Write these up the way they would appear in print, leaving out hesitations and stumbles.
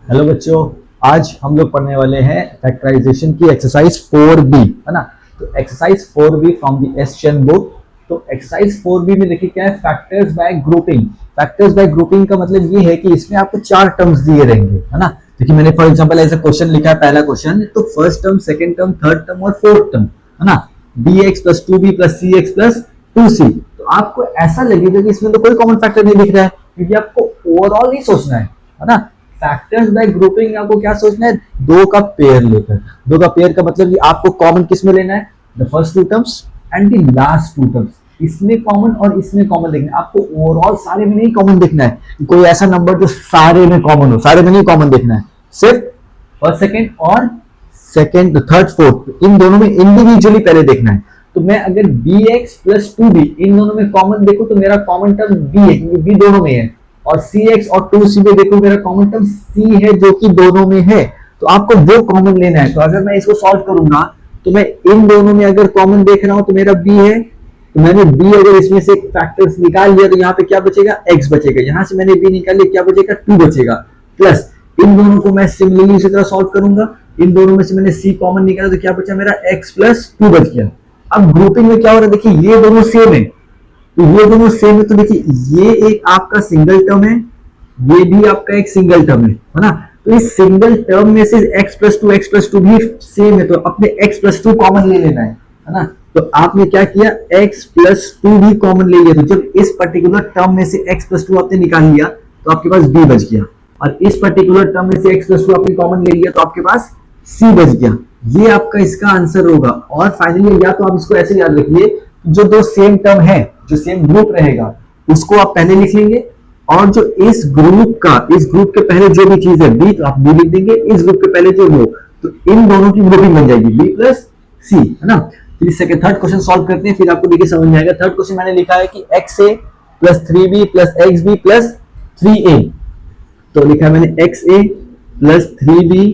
Hello बच्चों, आज हम लोग पढ़ने वाले हैं फैक्टराइजेशन की एक्सरसाइज 4B, है ना। तो exercise 4B from the S Chand book. तो एक्सरसाइज 4B में देखिए क्या है, factors by grouping. Factors by grouping का मतलब ये है कि इसमें आपको चार टर्म्स दिए रहेंगे, है ना। देखिए मैंने फॉर एग्जांपल ऐसा क्वेश्चन लिखा है, पहला क्वेश्चन तो first term, second term, third term और फोर्थ टर्म, है ना। bx plus 2b plus cx plus 2c। तो आपको ऐसा लगेगा कि इसमें तो कोई कॉमन फैक्टर नहीं दिख रहा है, क्योंकि आपको ओवरऑल ही सोचना है ना। फैक्टर्स बाय ग्रुपिंग आपको क्या सोचना है, दो का पेयर लेकर। दो का पेयर का मतलब कि आपको कॉमन किस में लेना है, the first two terms and the last two terms. इसमें कॉमन और इसमें कॉमन देखना है आपको, ओवरऑल सारे में नहीं कॉमन देखना है। कोई ऐसा नंबर जो सारे में कॉमन हो, सारे में नहीं कॉमन देखना है, सिर्फ फर्स्ट सेकेंड और सेकेंड थर्ड फोर्थ इन दोनों में इंडिविजुअली पहले देखना है। तो मैं अगर bx प्लस 2b इन दोनों में कॉमन देखूं तो मेरा कॉमन टर्म b है, क्योंकि b दोनों में है। और cx और 2c में देखो मेरा कॉमन टर्म c है, जो कि दोनों में है। तो आपको वो कॉमन लेना है। तो अगर मैं इसको सॉल्व करूंगा तो मैं इन दोनों में अगर कॉमन देख रहा हूं तो मेरा b है, तो मैंने b अगर इसमें से फैक्टर्स निकाल लिया तो यहाँ पे क्या बचेगा, x बचेगा। यहां से मैंने b निकाल लिया, क्या बचेगा, 2 बचेगा। प्लस इन दोनों को मैं सिमिलरली इसी तरह सॉल्व करूंगा। इन दोनों में से मैंने c कॉमन निकाला तो क्या बचा, मेरा x प्लस 2 बच गया। अब ग्रुपिंग में क्या हो रहा है, देखिए ये दोनों सेम है, तो ये दोनों सेम है। तो देखिए ये एक आपका सिंगल टर्म है, ये भी आपका एक सिंगल टर्म है ना। तो इस सिंगल टर्म में से x प्लस टू भी सेम है, तो अपने x प्लस 2 कॉमन ले लेना है ना। तो आपने क्या किया, x प्लस 2 भी कॉमन ले लिया। तो जब इस पर्टिकुलर टर्म में से x प्लस 2 आपने निकाल लिया तो आपके पास b बच गया, और इस पर्टिकुलर टर्म में से x प्लस 2 आपने कॉमन ले लिया तो आपके पास c बच गया। ये आपका इसका आंसर होगा। और फाइनली या तो आप इसको ऐसे याद रखिए, जो दो सेम टर्म है, जो सेम ग्रुप रहेगा उसको आप पहले लिख लेंगे, और जो इस ग्रुप के पहले जो भी चीज है बी, तो आप बी लिख देंगे। इस ग्रुप के पहले जो हो, तो इन दोनों की ग्रुपिंग बन जाएगी बी प्लस सी, है ना। फिर सेकंड थर्ड क्वेश्चन सॉल्व करते हैं, फिर आपको देखिए समझ में आएगा। थर्ड क्वेश्चन मैंने लिखा है कि x a plus 3b plus x b plus 3a। तो लिखा है मैंने x a plus 3b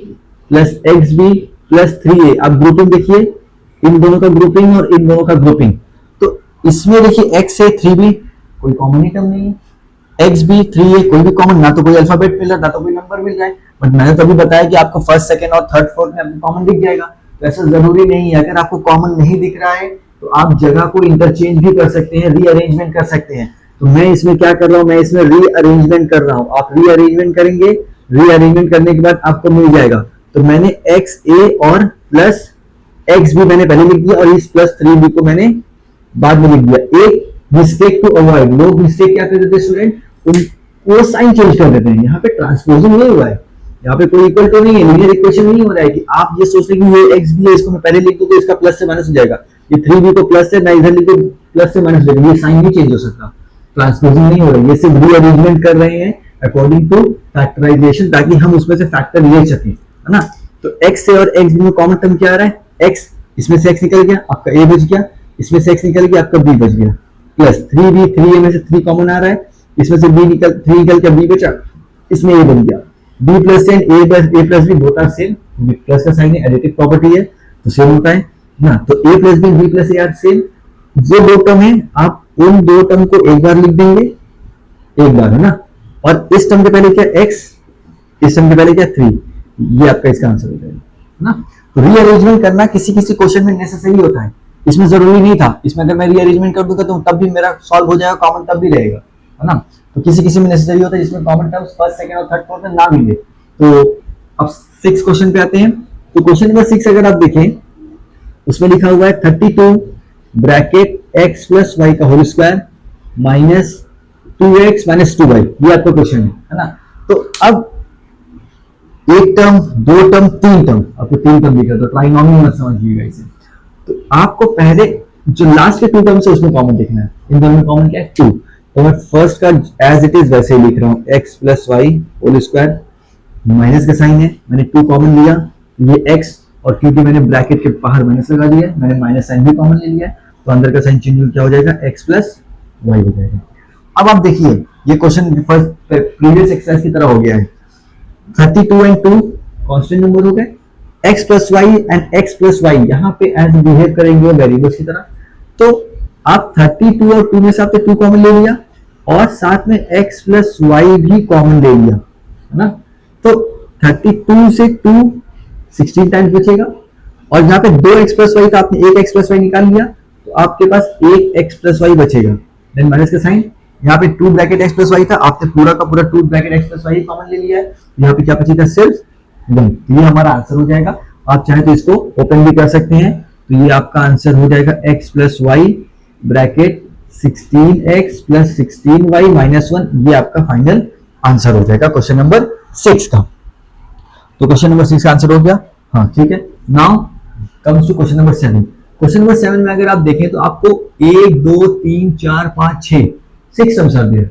plus x b plus 3a। अब ग्रुपिंग देखिए, इन दोनों का ग्रुपिंग और इन दोनों का ग्रुपिंग। तो इसमें देखिए एक्स ए 3b कोई कॉमन ही टर्म नहीं है, एक्स बी 3a कोई भी कॉमन, ना तो कोई अल्फाबेट मिल रहा है ना तो कोई नंबर मिल रहा है। बट मैंने तो अभी बताया कि आपको फर्स्ट सेकंड और थर्ड फोर्थ में आपको कॉमन दिख जाएगा। तो ऐसा जरूरी नहीं है, अगर आपको कॉमन नहीं दिख रहा है तो आप जगह को इंटरचेंज भी कर सकते हैं, रीअरेंजमेंट कर सकते हैं। तो मैं इसमें क्या कर रहा हूं, मैं इसमें रीअरेंजमेंट कर रहा हूं। आप रीअरेंजमेंट करेंगे, रीअरेंजमेंट करने के बाद आपको मिल जाएगा। तो मैंने एक्स ए और प्लस एक्स बी मैंने पहले लिख दिया, और इस प्लस 3b को मैंने बाद में लिख दिया। एक मिस्टेक टू अवॉइड, लोग मिस्टेक क्या कर देते हैं स्टूडेंट, उनको साइन चेंज कर देते हैं। यहाँ पे ट्रांसपोजिंग नहीं हुआ है, यहाँ पे कोई इक्वल तो नहीं है, लीनियर इक्वेशन नहीं हो रहा है कि आप ये सोच रहे कि ये एक्स बी है, इसको मैं पहले लिख दूं तो इसका प्लस से माइनस हो जाएगा। ये 3b को प्लस से, मैं इधर लिख दूं प्लस से माइनस हो जाएगा, ये साइन नहीं चेंज हो सकता। ट्रांसपोजिंग नहीं हो रहा है, ये सिर्फ रीअरेंजमेंट कर रहे हैं अकॉर्डिंग टू फैक्टराइजेशन, ताकि हम उसमें से फैक्टर ले सकें, है ना। तो x से और x में कॉमन टर्म क्या आ रहा है, x, इसमें से x निकल गया आपका a बच गया, इसमें से x निकल गया आपका b बच गया, प्लस 3b 3a में से 3 कॉमन आ रहा है, इसमें से b निकल 3 निकल के b बचा, इसमें a बन गया। b प्लस से a plus b both are same, plus का साइन है, एडिटिव प्रॉपर्टी है तो सेम होता है ना। तो a plus b plus a are same. जो दो टर्म है आप उन दो टर्म को एक बार लिख देंगे, एक बार, है ना। और इस टर्म के पहले क्या x, इस टर्म के पहले क्या 3, ये आपका इसका आंसर हो जाएगा, है ना। तो रीअरेंजमेंट करना किसी किसी क्वेश्चन में नेसेसरी होता है, इसमें जरूरी नहीं था। इसमें अगर मैं रीअरेंजमेंट कर दूंगा तो तब भी मेरा सॉल्व हो जाएगा, कॉमन तब भी रहेगा, है ना। तो किसी किसी में नेसेसरी होता है जिसमें कॉमन टर्म्स फर्स्ट सेकंड और थर्ड फोर्थ में ना मिले। तो अब 6 क्वेश्चन पे आते हैं। तो क्वेश्चन नंबर 6 अगर आप देखें, उसमें लिखा हुआ है 32 ब्रैकेट x प्लस वाई का whole square minus 2x minus 2y, ये आपका क्वेश्चन है ना। तो अब एक टर्म, दो टर्म, तीन टर्म, आपको तीन टर्म दिखा, तो ट्राइनोमियल मत समझिएगा इसे। तो आपको पहले जो लास्ट के 2 टर्म्स है उसमें कॉमन देखना है। इन दोनों में कॉमन क्या है, 2। तो मैं फर्स्ट का एज इट इज वैसे ही लिख रहा हूँ, x plus y whole square, minus का साइन है, मैंने 2 कॉमन लिया, ये x, और क्योंकि मैंने ब्रैकेट के बाहर माइनस लगा दिया, मैंने माइनस साइन भी कॉमन ले लिया, तो अंदर का साइन चेंज क्या हो जाएगा, x प्लस वाई हो जाएगा। अब आप देखिए ये क्वेश्चन फर्स्ट प्रीवियस एक्सरसाइज की तरह हो गया है। 32 एंड 2 कांस्टेंट नंबर हो गए, x plus y and x plus y यहाँ पे एज बिहेव करेंगे वेरिएबल्स की तरह। तो आप 32 और 2 में से आपने 2 कॉमन ले लिया, और साथ में x प्लस वाई भी कॉमन ले लिया, है ना। तो 32 से 2 16 टाइम्स बचेगा, और यहाँ पे 2x प्लस वाई का आपने एक एक्स प्लस वाई निकाल लिया, तो आपके पास एक एक्स प्लस वाई बचेगा। देन माइनस का साइन, यहाँ पे 2 ब्रैकेट एक्स प्लस वाई था, आपने पूरा का पूरा 2 bracket x plus y common ले लिया है, यहाँ पे क्या बचेगा, सिर्फ 1। ये हमारा आंसर हो जाएगा। आप चाहे तो इसको ओपन भी कर सकते हैं, तो ये आपका आंसर हो जाएगा x plus y bracket 16x plus 16y minus 1। ये आपका फाइनल आंसर हो जाएगा क्वेश्चन नंबर 6 का। तो क्वेश्चन नंबर 6 का आंसर हो गया। हाँ ठीक है। Now comes to question number 7। Question number 7 में अगर आप देखें तो आपको 1 2 3 4 5 6 टर्म्स आ गए, है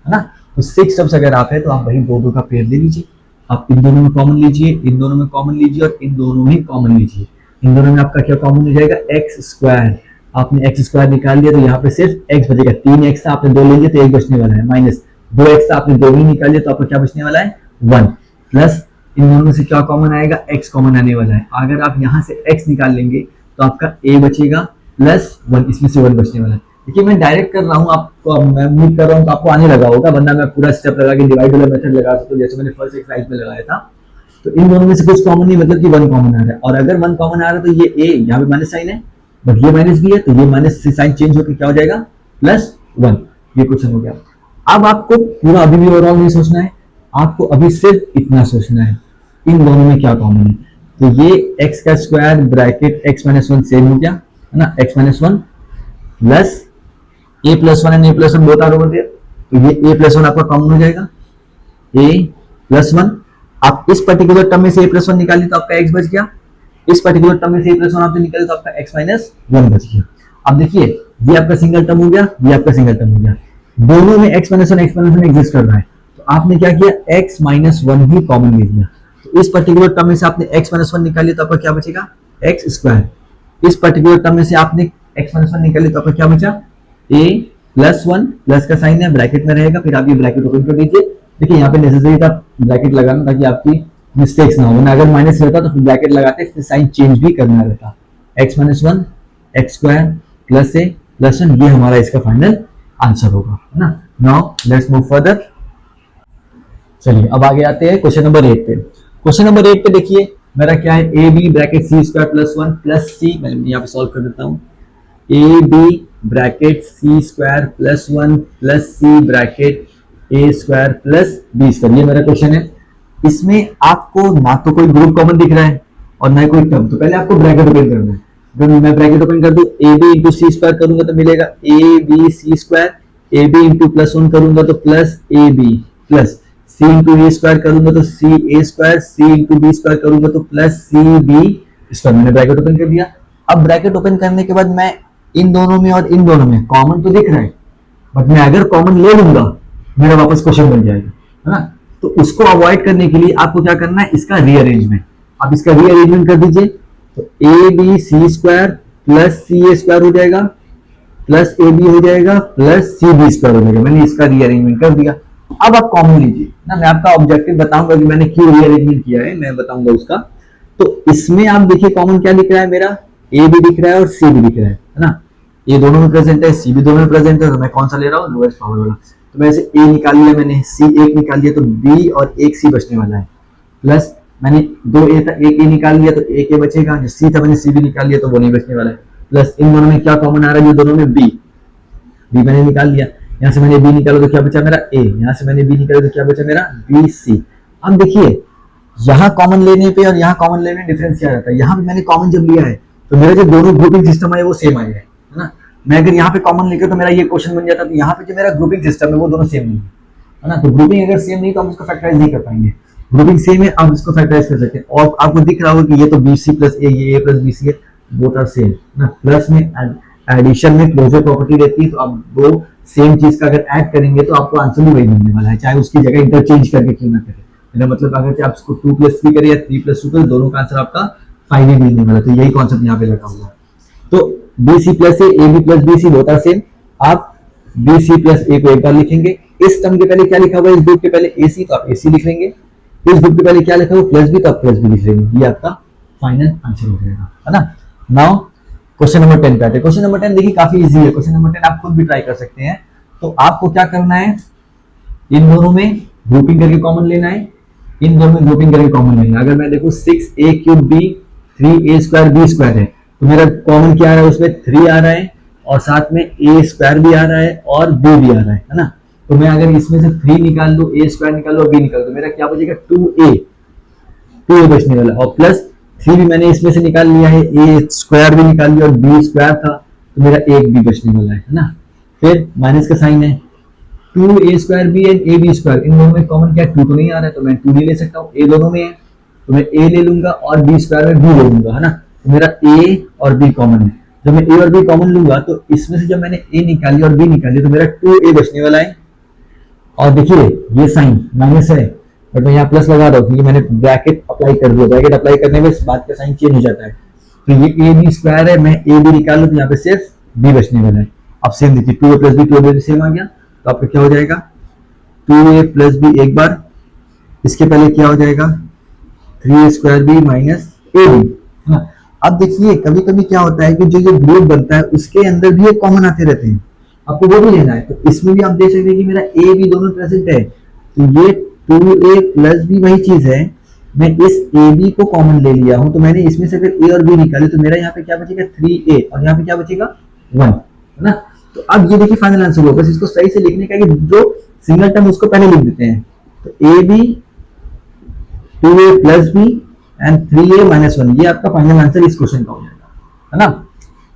ना। तो 6 टर्म्स अगर आप है तो आप वही दो दो का पेयर ले लीजिए, आप इन दोनों में कॉमन लीजिए, इन दोनों में कॉमन लीजिए और इन दोनों में कॉमन लीजिए। इन दोनों में आपका क्या कॉमन हो जाएगा, एक्स स्क्वायर। आपने एक्स स्क्वायर निकाल लिया तो यहाँ पे सिर्फ एक्स बचेगा। 3x था, आपने 2 ले लिया तो 1 बचने वाला है, माइनस 2x था, आपने 2 ही निकाल लिया तो आपका क्या बचने वाला है, 1। प्लस इन दोनों में से क्या कॉमन आएगा, x कॉमन आने वाला है। अगर आप यहाँ से x निकाल लेंगे तो आपका a बचेगा प्लस 1, इसमें से 1 बचने वाला है। देखिए मैं डायरेक्ट कर रहा हूँ, आपको मैं उम्मीद कर रहा हूँ तो आपको आने लगा होगा, वरना मैं पूरा स्टेप लगा के डिवाइड वाला मेथड लगा सकता हूँ, जैसे मैंने फर्स्ट एक्सरसाइज में लगाया था। तो इन दोनों में से कुछ कॉमन नहीं, मतलब कि 1 कॉमन आ रहा है, और अगर 1 कॉमन आ रहा है तो ये a यहाँ पे माइनस साइन है, बट ये माइनस भी है, तो ये माइनस से साइन चेंज होकर क्या हो जाएगा, प्लस 1। ये क्वेश्चन हो गया। अब आपको पूरा अभी भी ओवरऑल नहीं सोचना है, आपको अभी सिर्फ इतना सोचना है, इन दोनों में क्या कॉमन है। तो ये x का square bracket x minus 1 same हो गया, है ना, x minus 1 plus a plus 1 and a plus 1 both are over there, तो ये a प्लस 1 आपका कॉमन हो जाएगा, a प्लस 1। आप इस पर्टिकुलर टर्म में से a प्लस 1 निकालिए तो आपका x बच गया, इस पर्टिकुलर टर्म में से a प्लस 1 आपने निकाले तो आपका x माइनस 1 बच गया। अब देखिए ये आपका सिंगल टर्म हो गया, ये आपका सिंगल टर्म हो गया, दोनों में x माइनस 1 एग्जिस्ट कर रहा है, तो आपने क्या किया, x माइनस 1 ही कॉमन ले लिया। तो इस पर्टिकुलर टर्म में से आपने x माइनस 1 निकाली तो आपका क्या बचेगा, x स्क्वायर। इस पर्टिकुलर टर्म में से आपने x माइनस 1 निकाली तो आपका क्या बचा, a प्लस 1, प्लस का साइन है, ब्रैकेट में रहेगा, फिर आप ये ब्रैकेट ओपन कर दीजिए। देखिए यहाँ पे नेसेसरी था ब्रैकेट लगाना ताकि आपकी मिस्टेक्स ना हो, वरना अगर माइनस रहता तो फिर ब्रैकेट लगाते, फिर साइन चेंज भी करना रहता। x minus 1 x square plus a plus 1, ये हमारा इसका फाइनल आंसर होगा, है ना। Now let's move further. चलिए अब आगे आते हैं क्वेश्चन नंबर 8 पे। क्वेश्चन नंबर 8 पे देखिए मेरा क्या है, a b bracket c square plus 1 plus c, मैं यहाँ पे सॉल्व कर देता हूँ, a b bracket c square plus 1 plus c bracket a square plus b square, ये मेरा क्वेश्चन है। इसमें आपको ना तो कोई ग्रुप कॉमन दिख रहा है और ना कोई टर्म, तो पहले आपको ब्रैकेट ओपन करना है। अगर मैं ब्रैकेट ओपन कर दूं, A B into C square करूंगा तो मिलेगा A B C square, A B into plus 1 करूंगा तो plus A B, plus C into A square करूंगा तो C A square, C into B square करूंगा तो प्लस सी बी स्क्वायर। मैंने ब्रैकेट ओपन कर दिया। अब ब्रैकेट ओपन करने के बाद मैं इन दोनों में और इन दोनों में कॉमन तो दिख रहा है, बट मैं अगर कॉमन ले लूंगा मेरा वापस क्वेश्चन बन जाएगा, है ना। तो उसको अवॉइड करने के लिए आपको क्या करना है, इसका रीअरेंजमेंट। आप इसका रीअरेंजमेंट कर दीजिए, तो A B C square plus C A square हो जाएगा, प्लस ए बी हो जाएगा, प्लस सी बी स्क्वायर हो जाएगा। मैंने इसका रीअरेंजमेंट कर दिया। अब आप कॉमन लीजिए ना, मैं आपका ऑब्जेक्टिव बताऊंगा कि मैंने क्यों रीअरेंजमेंट किया है, मैं बताऊंगा उसका। तो इसमें आप देखिए कॉमन क्या दिख रहा है, मेरा ए भी दिख रहा है और सी भी दिख रहा है ना। ये दोनों में प्रेजेंट है, सी भी दोनों में प्रेजेंट है, तो मैं कौन सा ले रहा हूँ, लोएस्ट पावर वाला। तो मैं इसे ए निकाल लिया, मैंने सी एक निकाल लिया, तो बी और एक सी बचने वाला है, प्लस मैंने दो ए था, एक ए निकाल लिया तो एक ए बचेगा, जो सी था मैंने सी भी निकाल लिया तो वो नहीं बचने वाला है, प्लस इन दोनों में क्या कॉमन आ रहा है, जो दोनों में बी मैंने निकाल लिया। यहाँ से मैंने बी निकाला तो क्या बचा मेरा ए, यहाँ से मैंने बी निकाला तो क्या बचा मेरा बी सी। अब देखिए यहाँ कॉमन लेने पे और यहाँ कॉमन लेने में डिफरेंस क्या रहता है, यहाँ पे मैंने कॉमन जब लिया है तो मेरा जो दोनों ग्रुपिंग सिस्टम है वो सेम आया है ना। मैं अगर यहाँ पे कॉमन लेकर तो मेरा ये क्वेश्चन बन जाता, तो यहाँ पे जो मेरा ग्रुपिंग सिस्टम है वो दोनों सेम नहीं है ना। तो ग्रुपिंग अगर सेम नहीं तो हम इसको फैक्टराइज नहीं कर पाएंगे, ग्रुपिंग सेम है आप इसको फैक्टराइज कर सकते हैं। और आपको दिख रहा होगा कि ये तो बी सी प्लस ए, ये ए प्लस बी सी है, बोथ आर सेम ना। प्लस में एडिशन में क्लोजर प्रॉपर्टी रहती है, तो आप दो सेम चीज का अगर ऐड करेंगे तो आपको आंसर भी वही मिलने वाला है, चाहे उसकी जगह इंटरचेंज करके क्यों ना करें। मेरा मतलब अगर आप इसको 2 + 3 करें या 3 + 2 करें, दोनों का आंसर आपका 5 ही मिलने वाला है। तो यही कॉन्सेप्ट यहाँ पे लगा हुआ है। तो B C plus A B plus B C both are same. आप बी सी प्लस ए को एक बार लिखेंगे, इस टर्म के पहले क्या लिखा हुआ है, इस ग्रुप के पहले ए सी, तो आप ए सी लिख लेंगे। इस ग्रुप के पहले क्या लिखा हुआ प्लस बी, तो आप प्लस बी लिख लेंगे। ये आपका फाइनल आंसर हो जाएगा, है ना। नाउ क्वेश्चन नंबर 10 पे आते हैं। क्वेश्चन नंबर 10 देखिए काफी इजी है। क्वेश्चन नंबर 10 आप खुद भी ट्राई कर सकते हैं। तो आपको क्या करना है, इन दोनों में ग्रुपिंग करके कॉमन लेना है, इन दोनों में ग्रुपिंग करके कॉमन लेंगे। अगर मैं देखूं 6a cube b 3a square b square है, तो मेरा कॉमन क्या आ रहा है उसमें 3 आ रहा है और साथ में a स्क्वायर भी आ रहा है और b भी आ रहा है ना। तो मैं अगर इसमें से 3 निकाल लूं, a स्क्वायर निकाल लूं और b निकाल लूं, तो मेरा क्या बचेगा 2a बचने वाला, और प्लस 3 भी मैंने इसमें से निकाल लिया है, a स्क्वायर भी निकाल लिया और b स्क्वायर था, तो मेरा एक भी बचने वाला है ना। फिर माइनस का साइन है, 2a square b and ab square, इन दोनों में कॉमन क्या है 2 तो नहीं आ रहा है, तो मैं 2 नहीं ले सकता हूँ, a दोनों में है तो मैं a ले लूंगा और b स्क्वायर में b ले लूंगा, है ना। तो मेरा a और b कॉमन है, जब मैं a और b कॉमन लूंगा तो इसमें से जब मैंने a निकाली और b निकाली तो मेरा 2a बचने वाला है। और देखिए ये साइन माइनस है, बट मैं यहाँ प्लस लगा रहा हूँ क्योंकि मैंने ब्रैकेट अप्लाई कर दिया, ब्रैकेट अप्लाई करने में इस बात का साइन चेंज हो जाता है। तो ये a b स्क्वायर है, मैं a b निकाल लूँ तो यहाँ पे सिर्फ b बचने वाला है। अब सेम देखिए 2a plus b 2a same आ गया, तो आपका क्या हो जाएगा 2a प्लस b एक बार, इसके पहले क्या हो जाएगा 3a square b minus ab, है ना। अब देखिए कभी कभी क्या होता है कि जो ग्रुप बनता है उसके अंदर भी एक कॉमन आते रहते हैं, आपको वो भी लेना है। तो इसमें भी आप देख सकते हैं कि मेरा a b दोनों प्रेजेंट है, तो ये 2a प्लस b वही चीज है, मैं इस a b को कॉमन ले लिया हूं, तो मैंने इसमें से फिर a और b निकाले, तो मेरा यहाँ पे क्या बचेगा 3a और यहाँ पे क्या बचेगा 1, है ना। तो अब ये देखिए फाइनल आंसर होगा, बस इसको सही से लिखने का कि जो सिंगल टर्म उसको पहले लिख देते हैं। तो a b 2a plus b and 3a minus 1, ये आपका फाइनल आंसर इस क्वेश्चन का हो जाएगा, है ना।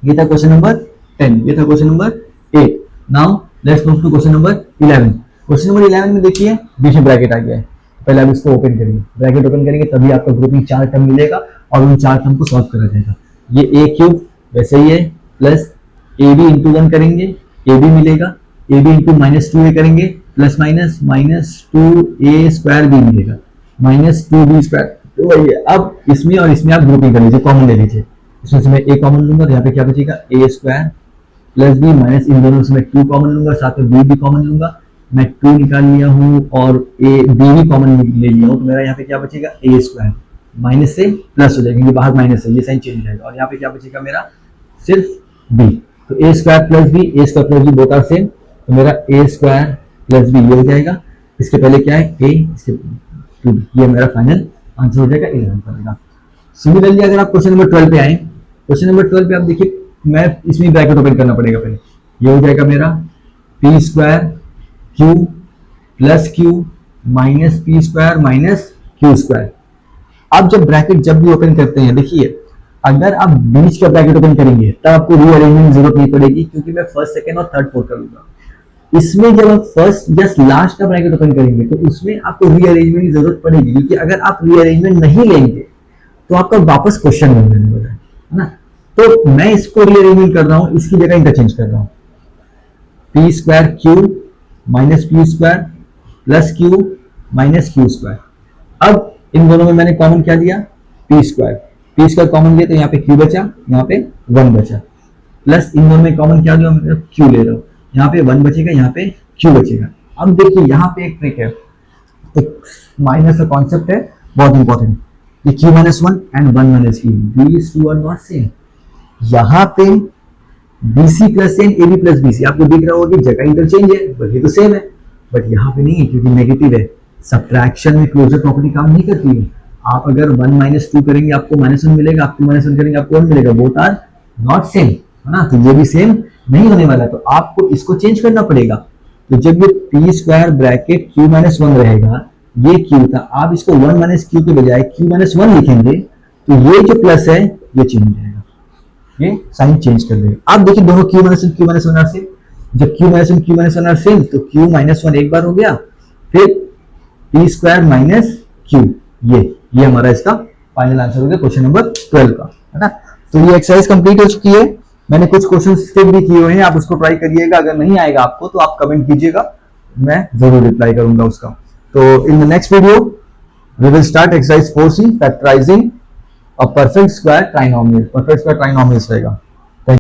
ये था क्वेश्चन नंबर 10, ये था question number 8। Now let's move to question number 11। Question number 11 में देखिए बीच में ब्रैकेट आ गया है, पहले आप इसको ओपन करेंगे, ब्रैकेट ओपन करेंगे तभी आपका ग्रुपिंग 4 टर्म मिलेगा और उन 4 टर्म को सॉल्व करा जाएगा। ये a क्यूब वैसे ही है, प्लस ab इंटू 1 करेंगे ab मिलेगा, ab इंटू माइनस 2a करेंगे, plus minus minus 2a square b मिलेगा, माइनस 2b स्क्वायर। तो वही है, अब इसमें और इसमें आप ग्रुपिंग कर लीजिए, कॉमन ले लीजिए, इसमें से मैं a कॉमन लूंगा तो यहाँ पे क्या बचेगा a square plus b minus इन दोनों से मैं 2 कॉमन लूंगा, साथ में b भी कॉमन लूंगा, मैं 2 निकाल लिया हूँ और a b भी कॉमन ले लिया हूँ, तो मेरा यहाँ पे क्या बचेगा a स्क्वायर, माइनस से प्लस हो जाएगा क्योंकि बाहर माइनस है, ये साइन चेंज हो जाएगा, और यहाँ पे क्या बचेगा मेरा सिर्फ b। तो a square plus b both are same, तो मेरा a स्क्वायर प्लस b ये हो जाएगा, इसके पहले क्या है a, इसके 2b, ये मेरा फाइनल आंसर हो जाएगा 11 का। सिमिलरली अगर आप क्वेश्चन नंबर 12 पे आए, क्वेश्चन नंबर 12 पे आप देखिए मैं इसमें ब्रैकेट ओपन करना पड़ेगा पहले, ये हो जाएगा मेरा p square q plus q minus p square minus q square. अब जब ब्रैकेट जब भी ओपन करते हैं देखिए, अगर आप बीच का ब्रैकेट ओपन करेंगे तब आपको रीअरेंजमेंट जरूरत नहीं पड़ेगी क्योंकि मैं फर्स्ट सेकंड और थर्ड फोर्थ करूंगा। इसमें जब आप फर्स्ट जस्ट लास्ट का ब्रैकेट ओपन करेंगे तो उसमें आपको रीअरेंजमेंट की जरूरत पड़ेगी, क्योंकि अगर आप रीअरेंजमेंट नहीं लेंगे तो आपका वापस क्वेश्चन बन जाने वाला है ना। तो मैं इसको रीअरेंजमेंट कर रहा हूं, इसकी जगह इंटरचेंज कर रहा हूं, P square Q minus P square plus Q minus Q square. अब इन दोनों में मैंने कॉमन क्या लिया पी स्क्वायर कॉमन लिया तो यहाँ पे क्यू बचा, यहाँ पे 1 बचा, प्लस इन दोनों में कॉमन क्या लिया क्यू ले रहा हूं, यहाँ पे 1 बचेगा, यहाँ पे क्यू बचेगा। अब देखिए यहाँ पे एक ट्रिक है, एक माइनस का कॉन्सेप्ट है बहुत इंपॉर्टेंट, ये q minus 1 and 1 minus q, these two are not same। यहाँ पे bc plus an ab plus bc आपको दिख रहा होगा कि जगह इंटरचेंज है बट ये तो सेम है, बट यहाँ पे नहीं है क्योंकि नेगेटिव है। सब्ट्रैक्शन में क्लोजर प्रॉपर्टी काम नहीं करती है। आप अगर 1 माइनस 2 करेंगे आपको -1 मिलेगा, आप 2 माइनस 1 करेंगे आपको 1 मिलेगा, बोथ आर नॉट सेम, है ना। तो ये भी सेम नहीं होने वाला, तो आपको इसको चेंज करना पड़ेगा। तो जब ये P square bracket q minus 1 रहेगा, ये q था, आप इसको 1 माइनस q के बजाय q माइनस 1 लिखेंगे तो ये जो प्लस है ये चेंज हो जाएगा, ये साइन चेंज कर देगा। आप देखिए दोनों q माइनस 1 आर सेम, जब q माइनस 1 आर सेम तो q माइनस 1 एक बार हो गया, फिर पी स्क्वायर माइनस q, ये हमारा इसका फाइनल आंसर हो गया क्वेश्चन नंबर 12 का, है ना। तो ये एक्सरसाइज कंप्लीट हो चुकी है, मैंने कुछ क्वेश्चन स्किप भी किए हुए हैं, आप उसको ट्राई करिएगा। अगर नहीं आएगा आपको तो आप कमेंट कीजिएगा, मैं जरूर रिप्लाई करूंगा उसका। तो in the next video we will start exercise 4C, factorising a perfect square trinomial. Perfect square trinomials रहेगा।